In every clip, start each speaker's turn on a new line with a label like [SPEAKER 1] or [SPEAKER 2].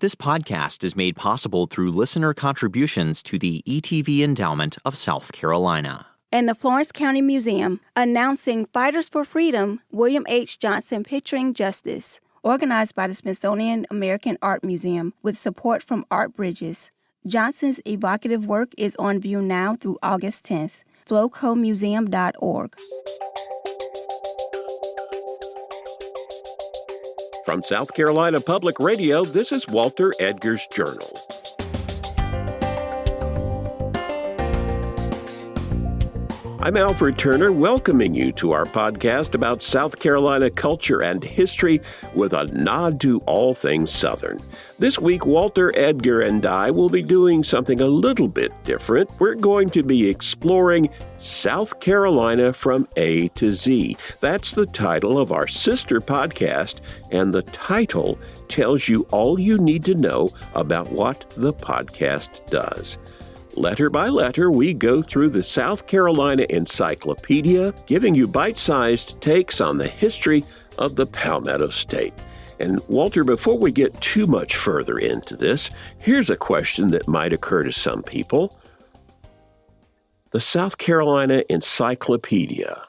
[SPEAKER 1] This podcast is made possible through listener contributions to the ETV Endowment of South Carolina.
[SPEAKER 2] And the Florence County Museum, announcing Fighters for Freedom, William H. Johnson Picturing Justice, organized by the Smithsonian American Art Museum with support from Art Bridges. Johnson's evocative work is on view now through August 10th. FlocoMuseum.org.
[SPEAKER 3] From South Carolina Public Radio, this is Walter Edgar's Journal. I'm Alfred Turner, welcoming you to our podcast about South Carolina culture and history with a nod to all things Southern. This week, Walter, Edgar, and I will be doing something a little bit different. We're going to be exploring South Carolina from A to Z. That's the title of our sister podcast, and the title tells you all you need to know about what the podcast does. Letter by letter, we go through the South Carolina Encyclopedia, giving you bite-sized takes on the history of the Palmetto State. And Walter, before we get too much further into this, here's a question that might occur to some people. The South Carolina Encyclopedia,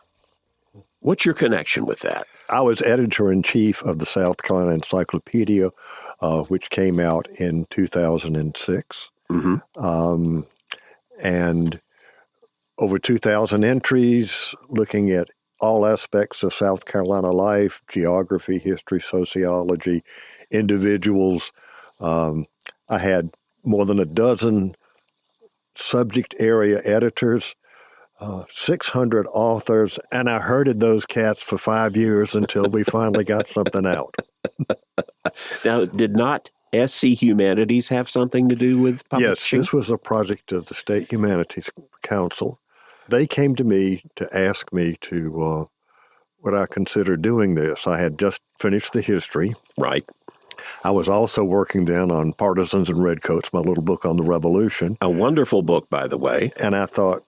[SPEAKER 3] what's your connection with that?
[SPEAKER 4] I was editor-in-chief of the South Carolina Encyclopedia, which came out in 2006. Mm-hmm. And over 2,000 entries looking at all aspects of South Carolina life, geography, history, sociology, individuals. I had more than a dozen subject area editors, 600 authors, and I herded those cats for 5 years until we finally got something out.
[SPEAKER 3] Now, did not SC Humanities have something to do with publishing?
[SPEAKER 4] Yes, this was a project of the State Humanities Council. They came to me to ask me to, would I consider doing this? I had just finished the history.
[SPEAKER 3] Right.
[SPEAKER 4] I was also working then on Partisans and Redcoats, my little book on the Revolution.
[SPEAKER 3] A wonderful book, by the way.
[SPEAKER 4] And I thought,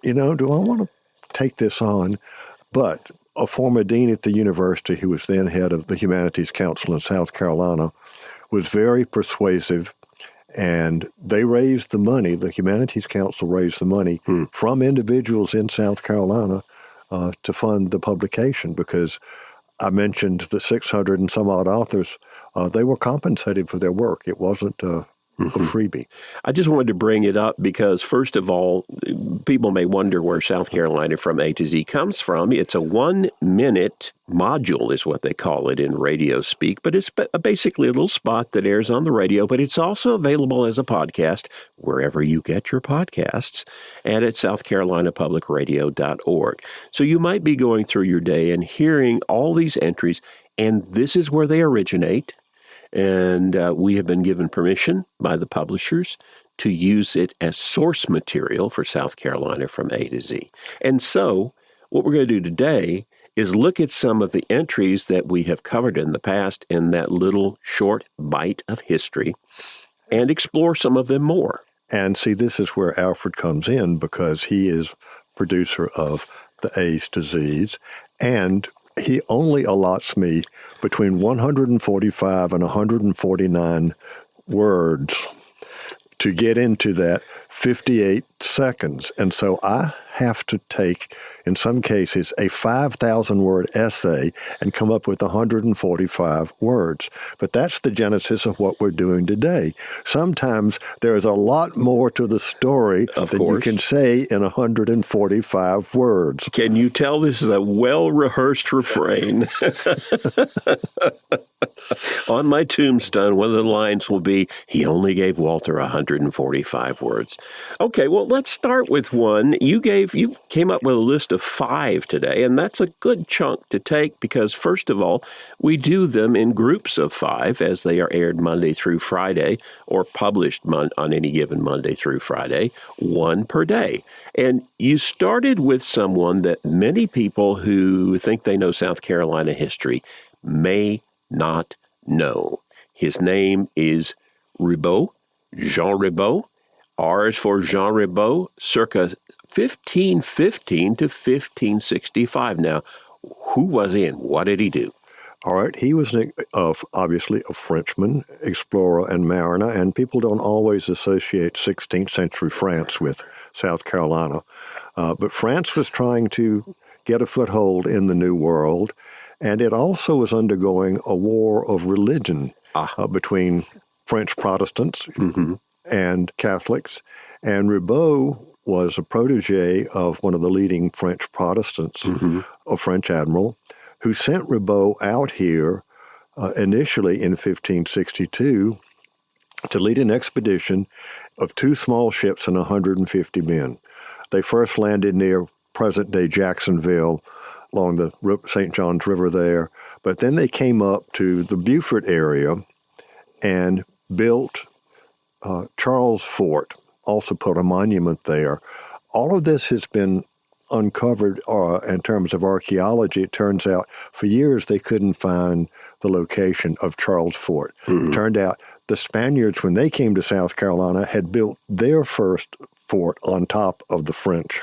[SPEAKER 4] do I want to take this on? But a former dean at the university, who was then head of the Humanities Council in South Carolina, was very persuasive, and they raised the money, the Humanities Council raised the money from individuals in South Carolina to fund the publication, because I mentioned the 600 and some odd authors, they were compensated for their work. It wasn't a freebie.
[SPEAKER 3] I just wanted to bring it up because, first of all, people may wonder where South Carolina from A to Z comes from. It's a 1-minute module is what they call it in radio speak, but it's basically a little spot that airs on the radio, but it's also available as a podcast wherever you get your podcasts and at southcarolinapublicradio.org. So you might be going through your day and hearing all these entries, and this is where they originate. And we have been given permission by the publishers to use it as source material for South Carolina from A to Z. And so what we're going to do today is look at some of the entries that we have covered in the past in that little short bite of history and explore some of them more.
[SPEAKER 4] And see, this is where Alfred comes in, because he is producer of the A's to Z's, and he only allots me between 145 and 149 words to get into that 58 seconds. And so I have to take, in some cases, a 5,000-word essay and come up with 145 words. But that's the genesis of what we're doing today. Sometimes there's a lot more to the story than you can say in 145 words.
[SPEAKER 3] Can you tell this is a well-rehearsed refrain? On my tombstone, one of the lines will be, he only gave Walter 145 words. Okay, well, let's start with one. You came up with a list of 5 today, and that's a good chunk to take because, first of all, we do them in groups of 5 as they are aired Monday through Friday or published on any given Monday through Friday, 1 per day. And you started with someone that many people who think they know South Carolina history may not know. His name is Ribault, Jean Ribault. R is for Jean Ribault, circa 1515 to 1565. Now, who was he and what did he do?
[SPEAKER 4] All right, he was obviously a Frenchman, explorer, and mariner, and people don't always associate 16th century France with South Carolina. But France was trying to get a foothold in the New World, and it also was undergoing a war of religion between French Protestants and Catholics. And Ribault was a protege of one of the leading French Protestants, a French admiral, who sent Ribault out here initially in 1562 to lead an expedition of 2 small ships and 150 men. They first landed near present-day Jacksonville along the St. Johns River there, but then they came up to the Beaufort area and built Charles Fort, also put a monument there. All of this has been uncovered in terms of archaeology. It turns out for years they couldn't find the location of Charles Fort. It turned out the Spaniards, when they came to South Carolina, had built their first fort on top of the French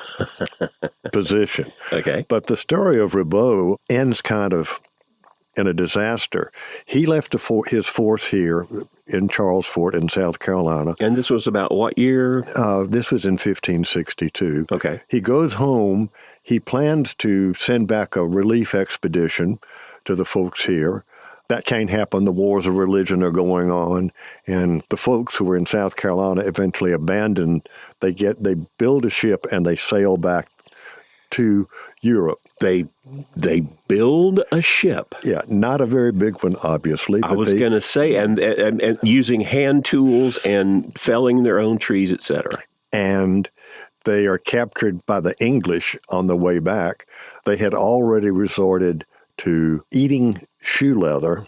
[SPEAKER 4] position.
[SPEAKER 3] Okay.
[SPEAKER 4] But the story of Ribault ends kind of in a disaster. He left his force here in Charles Fort in South Carolina.
[SPEAKER 3] And this was about what year?
[SPEAKER 4] This was in 1562.
[SPEAKER 3] Okay.
[SPEAKER 4] He goes home. He plans to send back a relief expedition to the folks here. That can't happen. The wars of religion are going on. And the folks who were in South Carolina eventually abandoned. They build a ship and they sail back to Europe.
[SPEAKER 3] They build a ship.
[SPEAKER 4] Yeah, not a very big one, obviously.
[SPEAKER 3] I was going to say, and using hand tools and felling their own trees, etc.
[SPEAKER 4] And they are captured by the English on the way back. They had already resorted to eating shoe leather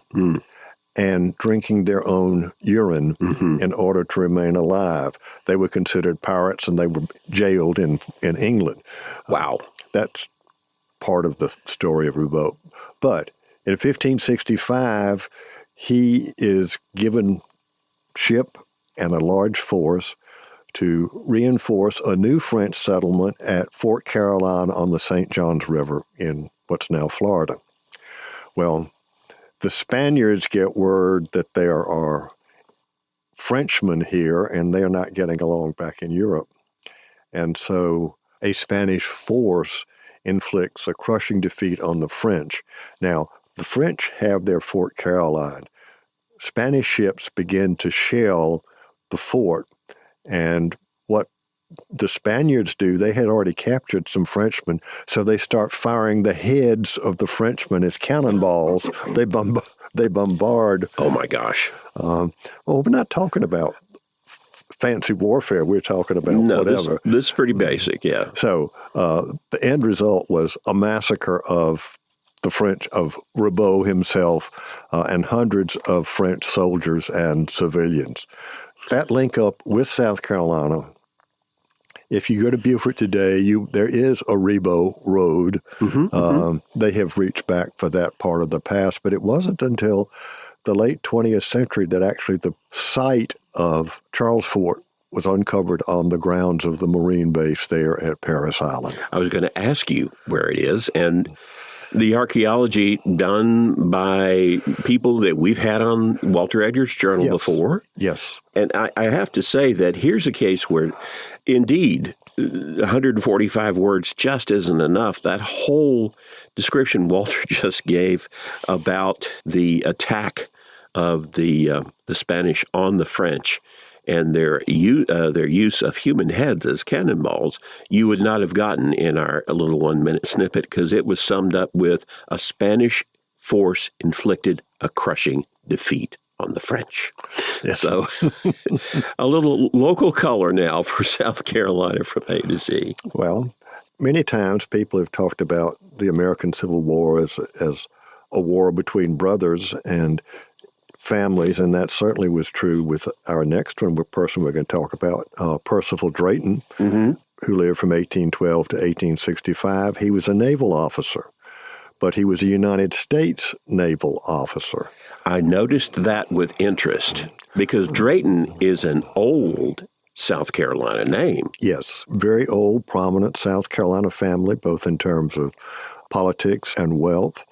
[SPEAKER 4] and drinking their own urine in order to remain alive. They were considered pirates, and they were jailed in England.
[SPEAKER 3] Wow.
[SPEAKER 4] That's part of the story of Ribault. But in 1565, he is given ship and a large force to reinforce a new French settlement at Fort Caroline on the St. Johns River in what's now Florida. Well, the Spaniards get word that there are Frenchmen here, and they're not getting along back in Europe. And so a Spanish force inflicts a crushing defeat on the French. Now, the French have their Fort Caroline. Spanish ships begin to shell the fort, and what the Spaniards do, they had already captured some Frenchmen, so they start firing the heads of the Frenchmen as cannonballs. They bombard.
[SPEAKER 3] Oh, my gosh.
[SPEAKER 4] Well, we're not talking about fancy warfare. We're talking about whatever.
[SPEAKER 3] This is pretty basic, yeah.
[SPEAKER 4] So the end result was a massacre of the French, of Ribault himself, and hundreds of French soldiers and civilians. That link up with South Carolina. If you go to Beaufort today, there is a Ribault Road. They have reached back for that part of the past, but it wasn't until the late 20th century that actually the site of Charles Fort was uncovered on the grounds of the Marine base there at Parris Island.
[SPEAKER 3] I was going to ask you where it is, and the archaeology done by people that we've had on Walter Edgar's journal before.
[SPEAKER 4] Yes.
[SPEAKER 3] And I have to say that here's a case where, indeed, 145 words just isn't enough. That whole description Walter just gave about the attack of the Spanish on the French and their use of human heads as cannonballs, you would not have gotten in our little 1-minute snippet, because it was summed up with a Spanish force inflicted a crushing defeat on the French. Yes. So a little local color now for South Carolina from A to Z.
[SPEAKER 4] Well, many times people have talked about the American Civil War as a war between brothers and families, and that certainly was true with our next person we're going to talk about, Percival Drayton, who lived from 1812 to 1865. He was a naval officer, but he was a United States naval officer.
[SPEAKER 3] I noticed that with interest, because Drayton is an old South Carolina name.
[SPEAKER 4] Yes, very old, prominent South Carolina family, both in terms of politics and wealth.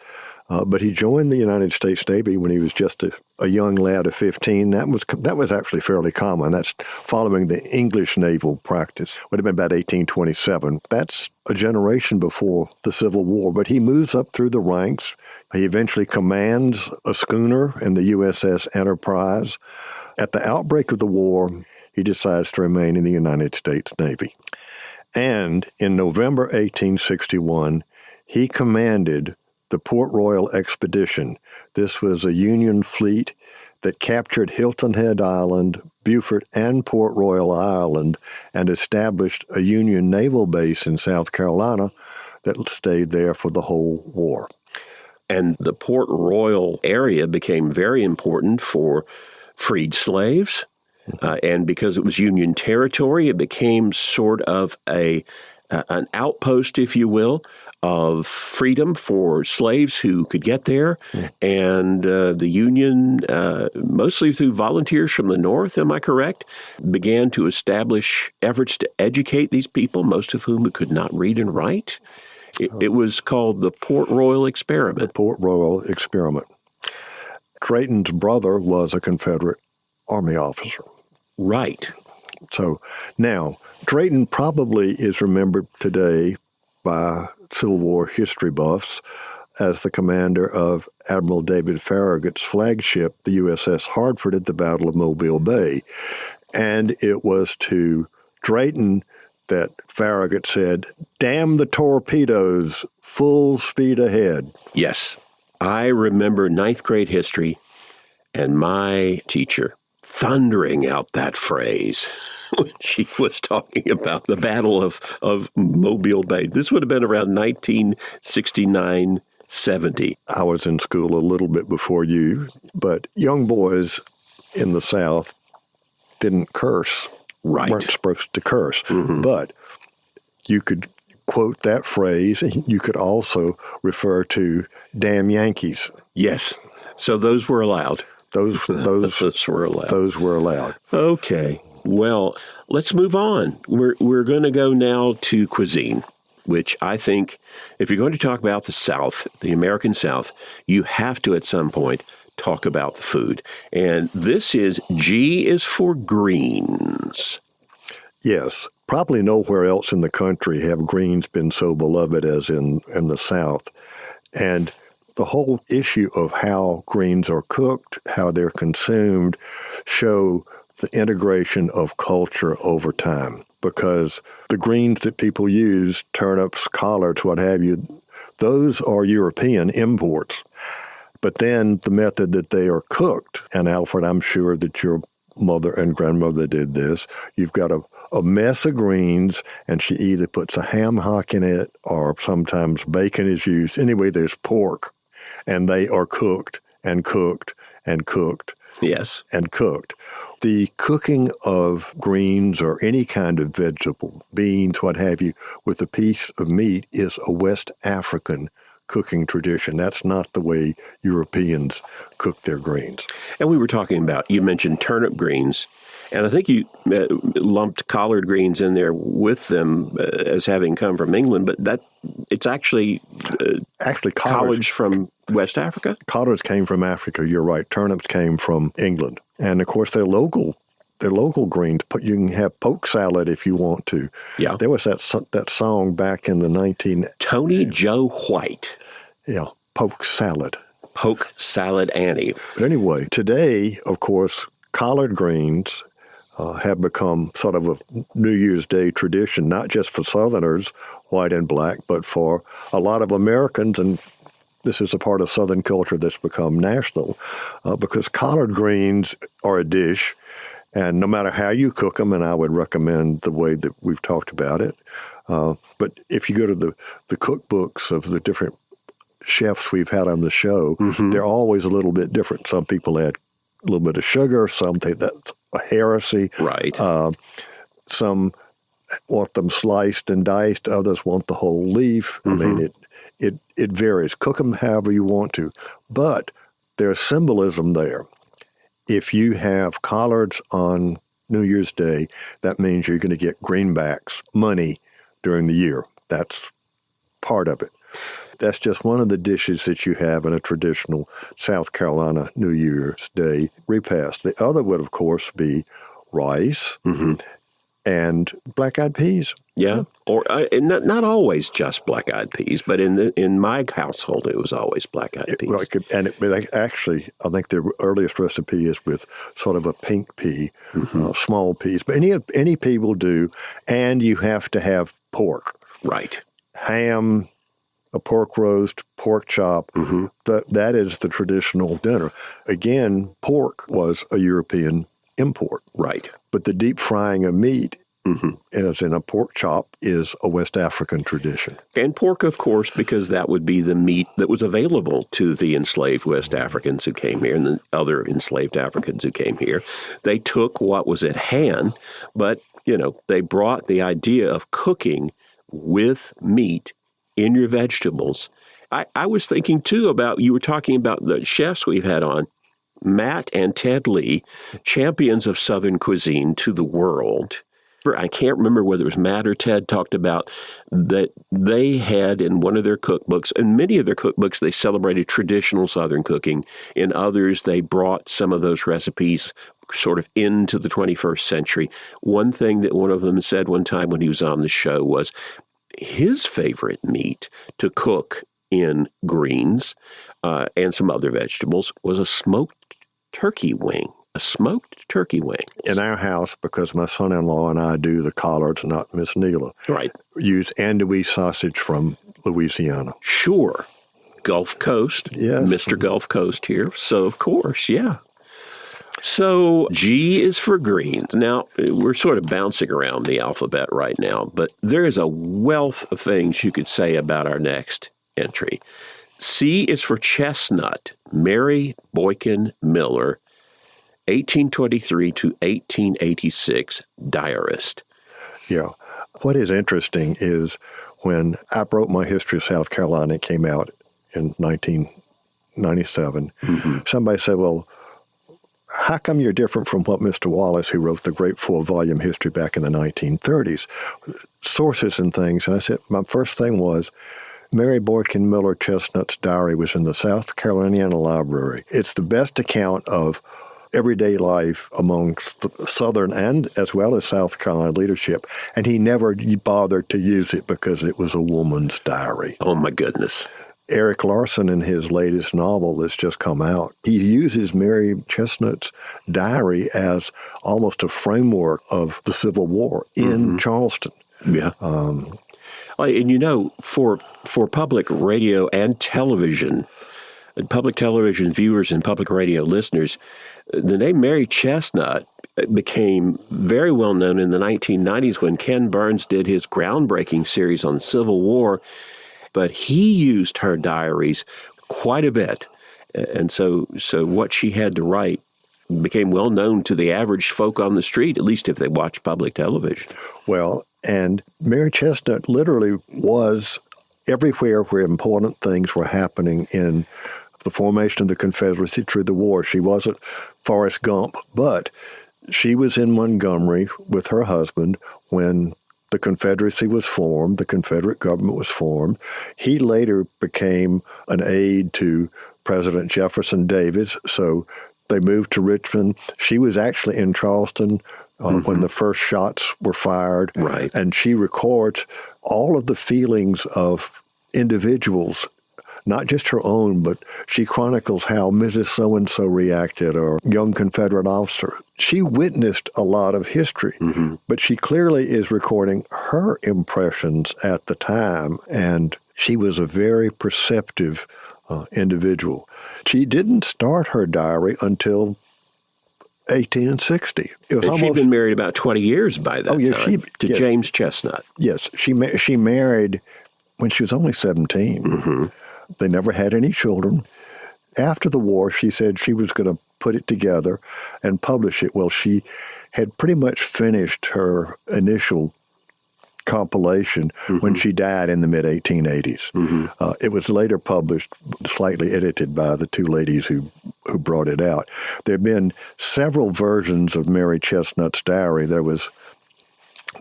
[SPEAKER 4] But he joined the United States Navy when he was just a young lad of 15. That was actually fairly common. That's following the English naval practice. Would have been about 1827. That's a generation before the Civil War. But he moves up through the ranks. He eventually commands a schooner in the USS Enterprise. At the outbreak of the war, he decides to remain in the United States Navy. And in November 1861, he commanded the Port Royal Expedition. This was a Union fleet that captured Hilton Head Island, Beaufort, and Port Royal Island and established a Union naval base in South Carolina that stayed there for the whole war.
[SPEAKER 3] And the Port Royal area became very important for freed slaves. And because it was Union territory, it became sort of an outpost, if you will, of freedom for slaves who could get there. And the Union, mostly through volunteers from the North, am I correct, began to establish efforts to educate these people, most of whom could not read and write. It was called the Port Royal Experiment.
[SPEAKER 4] The Port Royal Experiment. Drayton's brother was a Confederate Army officer.
[SPEAKER 3] Right.
[SPEAKER 4] So now, Drayton probably is remembered today by Civil War history buffs as the commander of Admiral David Farragut's flagship, the USS Hartford, at the Battle of Mobile Bay. And it was to Drayton that Farragut said, "Damn the torpedoes, full speed ahead."
[SPEAKER 3] Yes. I remember ninth grade history and my teacher thundering out that phrase when she was talking about the Battle of Mobile Bay. This would have been around 1969-70.
[SPEAKER 4] I was in school a little bit before you, but young boys in the South didn't curse.
[SPEAKER 3] Right.
[SPEAKER 4] Weren't supposed to curse. But you could quote that phrase. You could also refer to "damn Yankees."
[SPEAKER 3] Yes. So those were allowed.
[SPEAKER 4] Those
[SPEAKER 3] were allowed.
[SPEAKER 4] Those were allowed.
[SPEAKER 3] Okay. Well, let's move on. We're going to go now to cuisine, which I think if you're going to talk about the South, the American South, you have to at some point talk about the food. And this is G is for greens.
[SPEAKER 4] Yes. Probably nowhere else in the country have greens been so beloved as in the South. And the whole issue of how greens are cooked, how they're consumed, show the integration of culture over time. Because the greens that people use, turnips, collards, what have you, those are European imports. But then the method that they are cooked, and Alfred, I'm sure that your mother and grandmother did this, you've got a mess of greens, and she either puts a ham hock in it or sometimes bacon is used. Anyway, there's pork. And they are cooked and cooked and cooked.
[SPEAKER 3] Yes.
[SPEAKER 4] And cooked. The cooking of greens or any kind of vegetable, beans, what have you, with a piece of meat is a West African cooking tradition. That's not the way Europeans cook their greens.
[SPEAKER 3] And we were talking about, you mentioned turnip greens, and I think you lumped collard greens in there with them as having come from England, but it's actually collards from West Africa?
[SPEAKER 4] Collards came from Africa, you're right. Turnips came from England. And, of course, they're local greens. You can have poke salad if you want to.
[SPEAKER 3] Yeah.
[SPEAKER 4] There was that song back in the
[SPEAKER 3] Tony Joe White.
[SPEAKER 4] Yeah, poke salad.
[SPEAKER 3] Poke salad Annie.
[SPEAKER 4] But anyway, today, of course, collard greens have become sort of a New Year's Day tradition, not just for Southerners, white and black, but for a lot of Americans. And this is a part of Southern culture that's become national because collard greens are a dish. And no matter how you cook them, and I would recommend the way that we've talked about it, but if you go to the cookbooks of the different chefs we've had on the show, they're always a little bit different. Some people add a little bit of sugar, some think that's a heresy.
[SPEAKER 3] Right.
[SPEAKER 4] Some want them sliced and diced, others want the whole leaf. I mean, it varies. Cook them however you want to. But there's symbolism there. If you have collards on New Year's Day, that means you're going to get greenbacks, money, during the year. That's part of it. That's just one of the dishes that you have in a traditional South Carolina New Year's Day repast. The other would, of course, be rice and black-eyed peas.
[SPEAKER 3] Yeah, or and not always just black-eyed peas, but in my household, it was always black-eyed peas.
[SPEAKER 4] Actually, I think the earliest recipe is with sort of a pink pea, small peas. But any pea will do, and you have to have pork.
[SPEAKER 3] Right.
[SPEAKER 4] Ham, a pork roast, pork chop. That is the traditional dinner. Again, pork was a European import.
[SPEAKER 3] Right.
[SPEAKER 4] But the deep frying of meat, as in a pork chop, is a West African tradition.
[SPEAKER 3] And pork, of course, because that would be the meat that was available to the enslaved West Africans who came here and the other enslaved Africans who came here. They took what was at hand, but, they brought the idea of cooking with meat in your vegetables. I was thinking, too, about, you were talking about the chefs we've had on, Matt and Ted Lee, champions of Southern cuisine to the world. I can't remember whether it was Matt or Ted talked about that they had in one of their cookbooks, and many of their cookbooks, they celebrated traditional Southern cooking. In others, they brought some of those recipes sort of into the 21st century. One thing that one of them said one time when he was on the show was his favorite meat to cook in greens and some other vegetables was a smoked turkey wing. A smoked turkey wing.
[SPEAKER 4] In our house, because my son-in-law and I do the collards, not Miss Neela,
[SPEAKER 3] right,
[SPEAKER 4] use andouille sausage from Louisiana.
[SPEAKER 3] Sure. Gulf Coast.
[SPEAKER 4] Yes.
[SPEAKER 3] Mr. Gulf Coast here. So, of course, yeah. So, G is for greens. Now, we're sort of bouncing around the alphabet right now, but there is a wealth of things you could say about our next entry. C is for chestnut. Mary Boykin Miller, 1823 to 1886, diarist.
[SPEAKER 4] Yeah. What is interesting is when I wrote my history of South Carolina, it came out in 1997, somebody said, well, how come you're different from what Mr. Wallace, who wrote the great 4-volume history back in the 1930s, sources and things? And I said, my first thing was, Mary Boykin Miller Chestnut's diary was in the South Carolina Library. It's the best account of everyday life amongst the Southern and as well as South Carolina leadership, and he never bothered to use it because it was a woman's diary.
[SPEAKER 3] Oh, my goodness.
[SPEAKER 4] Eric Larson, in his latest novel that's just come out, he uses Mary Chestnut's diary as almost a framework of the Civil War in Charleston.
[SPEAKER 3] Yeah. And for public radio and television, public television viewers and public radio listeners, the name Mary Chestnut became very well known in the 1990s when Ken Burns did his groundbreaking series on the Civil War, but he used her diaries quite a bit. And so what she had to write became well known to the average folk on the street, at least if they watch public television.
[SPEAKER 4] Well, and Mary Chestnut literally was everywhere where important things were happening in the formation of the Confederacy through the war. She wasn't Forrest Gump, but she was in Montgomery with her husband when the Confederacy was formed, the Confederate government was formed. He later became an aide to President Jefferson Davis, so they moved to Richmond. She was actually in Charleston when the first shots were fired.
[SPEAKER 3] Right.
[SPEAKER 4] And she records all of the feelings of individuals, not just her own, but she chronicles how Mrs. So-and-so reacted or young Confederate officer. She witnessed a lot of history, but she clearly is recording her impressions at the time, and she was a very perceptive individual. She didn't start her diary until 1860.
[SPEAKER 3] She'd been married about 20 years by that time to James Chestnut.
[SPEAKER 4] Yes, she married when she was only 17. They never had any children. After the war, she said she was going to put it together and publish it. Well, she had pretty much finished her initial compilation when she died in the mid-1880s. It was later published, slightly edited by the two ladies who brought it out. There have been several versions of Mary Chestnut's diary. There was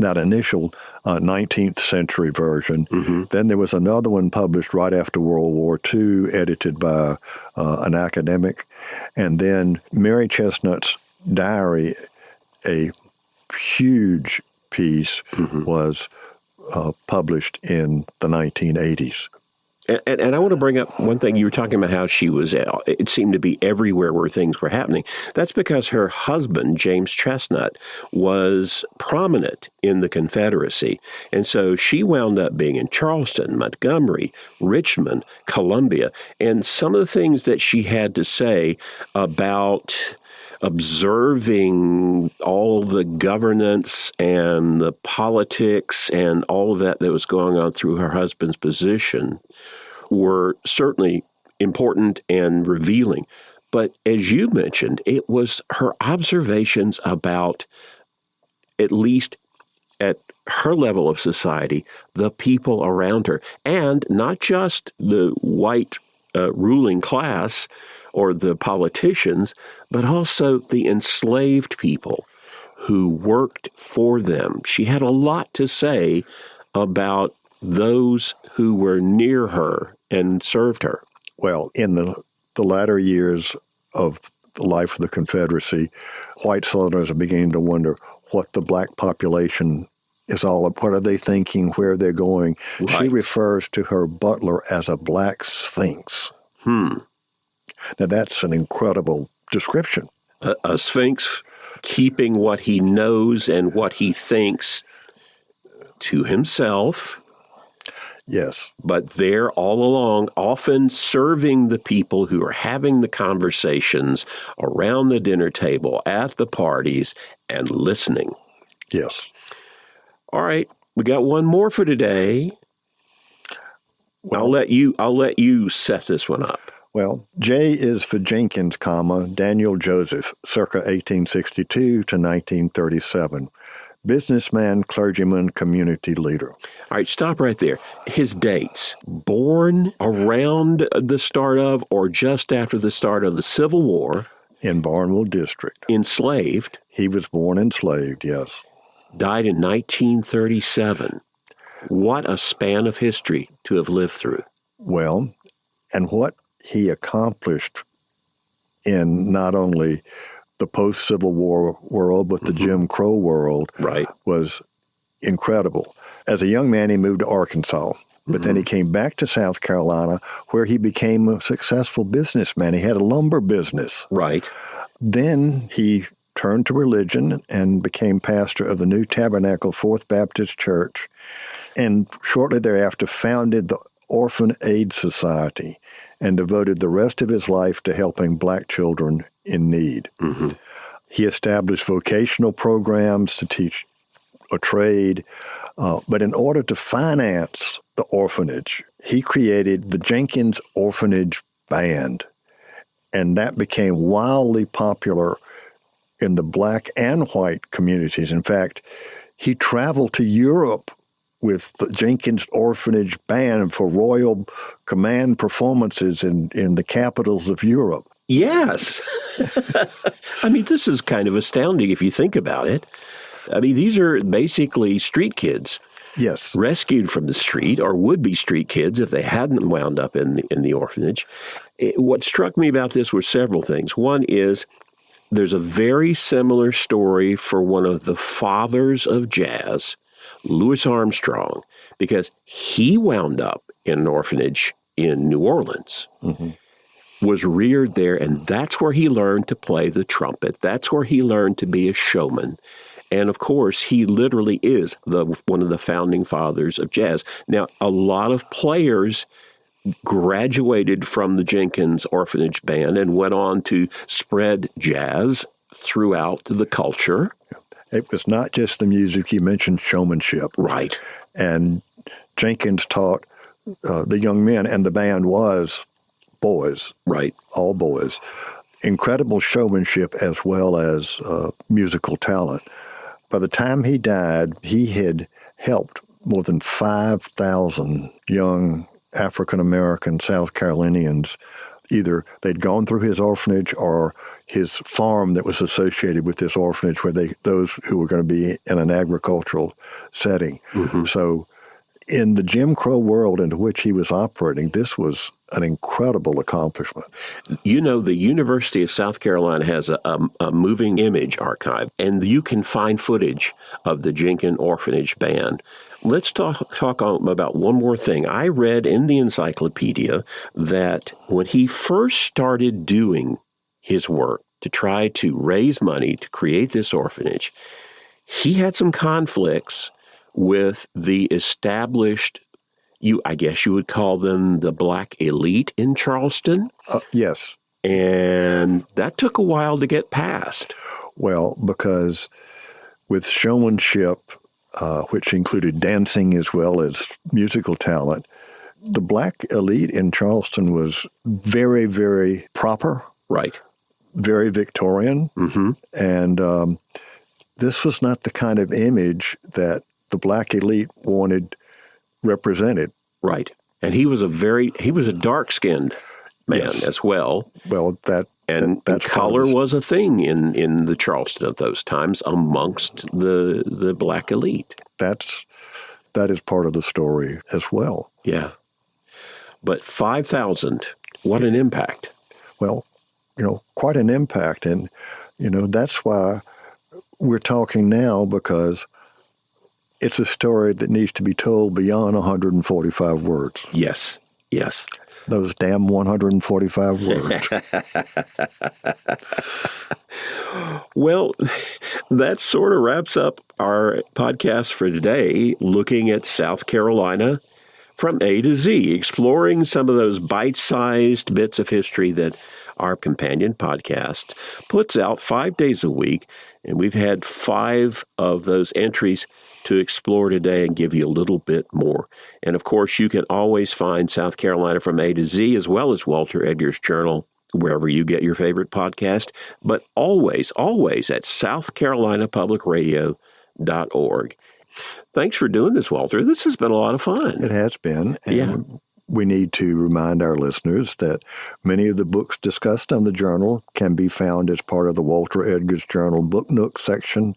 [SPEAKER 4] that initial 19th century version. Then there was another one published right after World War II, edited by an academic. And then Mary Chestnut's diary, a huge piece, was published in the 1980s.
[SPEAKER 3] And I want to bring up one thing. You were talking about how she was, it seemed to be everywhere where things were happening. That's because her husband, James Chestnut, was prominent in the Confederacy. And so she wound up being in Charleston, Montgomery, Richmond, Columbia. And some of the things that she had to say about observing all the governance and the politics and all of that was going on through her husband's position were certainly important and revealing. But as you mentioned, it was her observations about, at least at her level of society, the people around her, and not just the white ruling class or the politicians, but also the enslaved people who worked for them. She had a lot to say about those who were near her and served her.
[SPEAKER 4] Well, in the latter years of the life of the Confederacy, white Southerners are beginning to wonder what the black population is all about. What are they thinking? Where they're going? Right. She refers to her butler as a black sphinx. Now, that's an incredible description.
[SPEAKER 3] A sphinx keeping what he knows and what he thinks to himself.
[SPEAKER 4] Yes.
[SPEAKER 3] But there all along, often serving the people who are having the conversations around the dinner table, at the parties, and listening.
[SPEAKER 4] Yes.
[SPEAKER 3] All right. We got one more for today. Well, I'll let you set this one up.
[SPEAKER 4] Well, J is for Jenkins, Daniel Joseph, circa 1862 to 1937. Businessman, clergyman, community leader.
[SPEAKER 3] All right, stop right there. His dates: born around the start of or just after the start of the Civil War.
[SPEAKER 4] In Barnwell District.
[SPEAKER 3] Enslaved.
[SPEAKER 4] He was born enslaved, yes.
[SPEAKER 3] Died in 1937. What a span of history to have lived through.
[SPEAKER 4] Well, and what he accomplished in not only the post-Civil War world, but the Jim Crow world, was incredible. As a young man, he moved to Arkansas, but then he came back to South Carolina, where he became a successful businessman. He had a lumber business.
[SPEAKER 3] Right.
[SPEAKER 4] Then he turned to religion and became pastor of the New Tabernacle Fourth Baptist Church, and shortly thereafter founded the Orphan Aid Society and devoted the rest of his life to helping black children in need. He established vocational programs to teach a trade, but in order to finance the orphanage, he created the Jenkins Orphanage Band, and that became wildly popular in the black and white communities. In fact, he traveled to Europe with the Jenkins Orphanage Band for Royal Command performances in the capitals of Europe.
[SPEAKER 3] Yes. I mean, this is kind of astounding if you think about it. I mean, these are basically street kids.
[SPEAKER 4] Yes.
[SPEAKER 3] Rescued from the street, or would-be street kids if they hadn't wound up in the orphanage. What struck me about this were several things. One is there's a very similar story for one of the fathers of jazz, Louis Armstrong, because he wound up in an orphanage in New Orleans, was reared there, and that's where he learned to play the trumpet. That's where he learned to be a showman. And, of course, he literally is one of the founding fathers of jazz. Now, a lot of players graduated from the Jenkins Orphanage Band and went on to spread jazz throughout the culture.
[SPEAKER 4] It was not just the music. You mentioned showmanship.
[SPEAKER 3] Right.
[SPEAKER 4] And Jenkins taught the young men, and the band was boys.
[SPEAKER 3] Right.
[SPEAKER 4] All boys. Incredible showmanship as well as musical talent. By the time he died, he had helped more than 5,000 young African-American South Carolinians either they'd gone through his orphanage or his farm that was associated with this orphanage, where those who were going to be in an agricultural setting. Mm-hmm. So in the Jim Crow world into which he was operating, this was an incredible accomplishment.
[SPEAKER 3] You know, the University of South Carolina has a moving image archive, and you can find footage of the Jenkins Orphanage Band. Let's talk about one more thing. I read in the encyclopedia that when he first started doing his work to try to raise money to create this orphanage, he had some conflicts with the established, I guess you would call them the black elite in Charleston.
[SPEAKER 4] Yes.
[SPEAKER 3] And that took a while to get past.
[SPEAKER 4] Well, because with showmanship, which included dancing as well as musical talent, the black elite in Charleston was very, very proper.
[SPEAKER 3] Right.
[SPEAKER 4] Very Victorian.
[SPEAKER 3] Mm-hmm.
[SPEAKER 4] And this was not the kind of image that the black elite wanted represented.
[SPEAKER 3] Right. And he was a dark-skinned man as well.
[SPEAKER 4] Well, that's
[SPEAKER 3] color was a thing in the Charleston of those times amongst the black elite.
[SPEAKER 4] That is part of the story as well.
[SPEAKER 3] Yeah. But 5,000, what an impact.
[SPEAKER 4] Well, quite an impact. And, that's why we're talking now, because it's a story that needs to be told beyond 145 words.
[SPEAKER 3] Yes.
[SPEAKER 4] Those damn 145 words.
[SPEAKER 3] Well, that sort of wraps up our podcast for today, looking at South Carolina from A to Z, exploring some of those bite-sized bits of history that our companion podcast puts out 5 days a week. And we've had 5 of those entries to explore today and give you a little bit more. And of course, you can always find South Carolina from A to Z, as well as Walter Edgar's Journal, wherever you get your favorite podcast, but always, always at southcarolinapublicradio.org. Thanks for doing this, Walter. This has been a lot of fun.
[SPEAKER 4] It has been. And
[SPEAKER 3] yeah.
[SPEAKER 4] We need to remind our listeners that many of the books discussed on the journal can be found as part of the Walter Edgar's Journal Book Nook section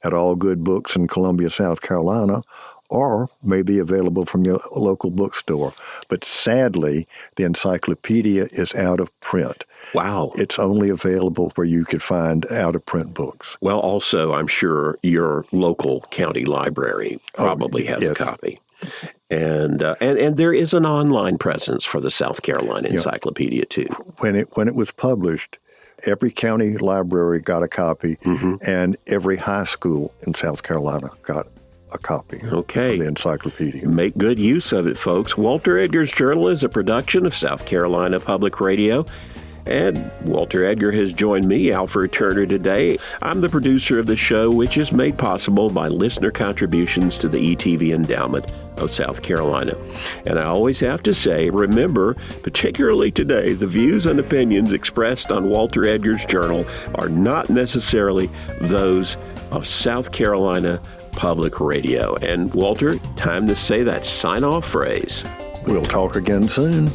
[SPEAKER 4] at all good books in Columbia, South Carolina, or may be available from your local bookstore. But sadly, the encyclopedia is out of print.
[SPEAKER 3] Wow.
[SPEAKER 4] It's only available where you could find out-of-print books.
[SPEAKER 3] Well, also, I'm sure your local county library probably has a copy. And there is an online presence for the South Carolina Encyclopedia, too.
[SPEAKER 4] When it was published, every county library got a copy, and every high school in South Carolina got a copy of the encyclopedia.
[SPEAKER 3] Make good use of it, folks. Walter Edgar's Journal is a production of South Carolina Public Radio. And Walter Edgar has joined me, Alfred Turner, today. I'm the producer of the show, which is made possible by listener contributions to the ETV Endowment of South Carolina. And I always have to say, remember, particularly today, the views and opinions expressed on Walter Edgar's Journal are not necessarily those of South Carolina Public Radio. And Walter, time to say that sign-off phrase.
[SPEAKER 4] We'll talk again soon.